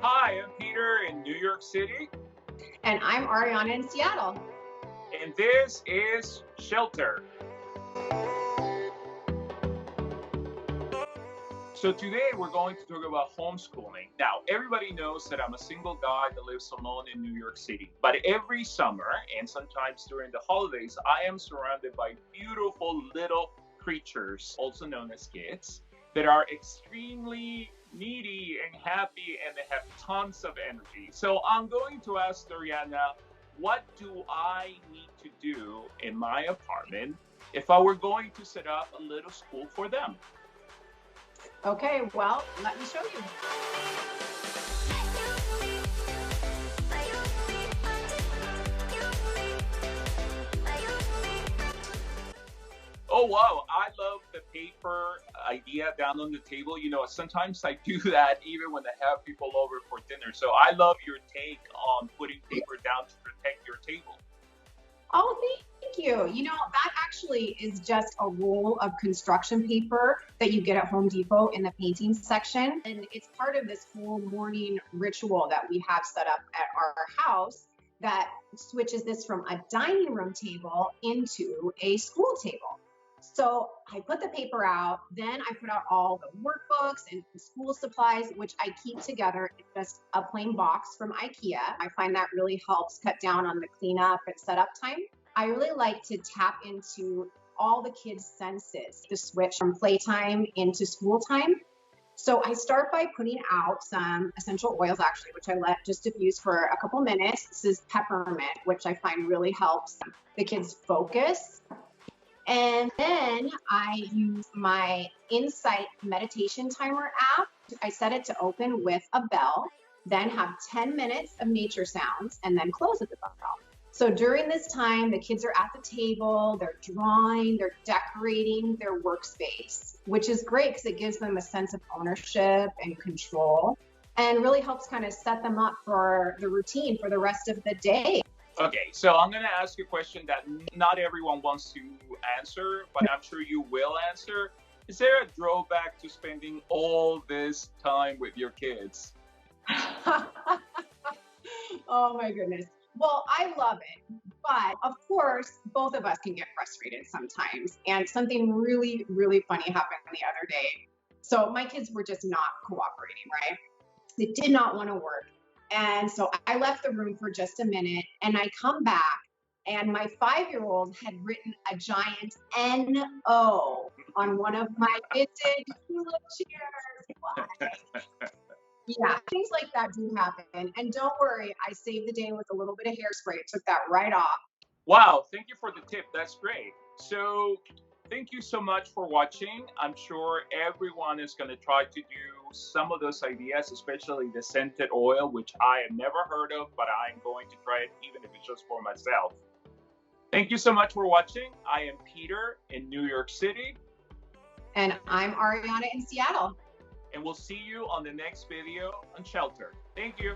Hi, I'm Peter in New York City, And I'm Arianna in Seattle. and this is Shelter. So today we're going to talk about homeschooling. Now, everybody knows that I'm a single guy that lives alone in New York City. But every summer and sometimes during the holidays, I am surrounded by beautiful little creatures, also known as kids, that are extremely needy and happy and they have tons of energy. So I'm going to ask Ariana, what do I need to do in my apartment if I were going to set up a little school for them? Okay, well, let me show you. Oh wow, I love the paper idea down on the table. Sometimes I do that even when I have people over for dinner. So I love your take on putting paper down to protect your table. Oh, thank you. That actually is just a roll of construction paper that you get at Home Depot in the painting section. And it's part of this whole morning ritual that we have set up at our house that switches this from a dining room table into a school table. So I put the paper out, then I put out all the workbooks and school supplies, which I keep together in just a plain box from IKEA. I find that really helps cut down on the cleanup and setup time. I really like to tap into all the kids' senses to switch from playtime into school time. So I start by putting out some essential oils, actually, which I let just diffuse for a couple minutes. This is peppermint, which I find really helps the kids focus. And then I use my Insight meditation timer app. I set it to open with a bell, then have 10 minutes of nature sounds, and then close at the bell. So during this time, the kids are at the table, they're drawing, they're decorating their workspace, which is great because it gives them a sense of ownership and control and really helps kind of set them up for the routine for the rest of the day. Okay, so I'm going to ask you a question that not everyone wants to answer, but I'm sure you will answer. Is there a drawback to spending all this time with your kids? Oh my goodness. Well, I love it. But of course, both of us can get frustrated sometimes. And something really, really funny happened the other day. So my kids were just not cooperating, right? They did not want to work. And so I left the room for just a minute and I come back and my 5-year-old had written a giant NO on one of my vintage tulip chairs. Yeah, things like that do happen. And don't worry, I saved the day with a little bit of hairspray. It took that right off. Wow, thank you for the tip. That's great. So, thank you so much for watching. I'm sure everyone is going to try to do some of those ideas, especially the scented oil, which I have never heard of, but I'm going to try it even if it's just for myself. Thank you so much for watching. I am Peter in New York City, And I'm Ariana in Seattle. and we'll see you on the next video on Shelter. Thank you.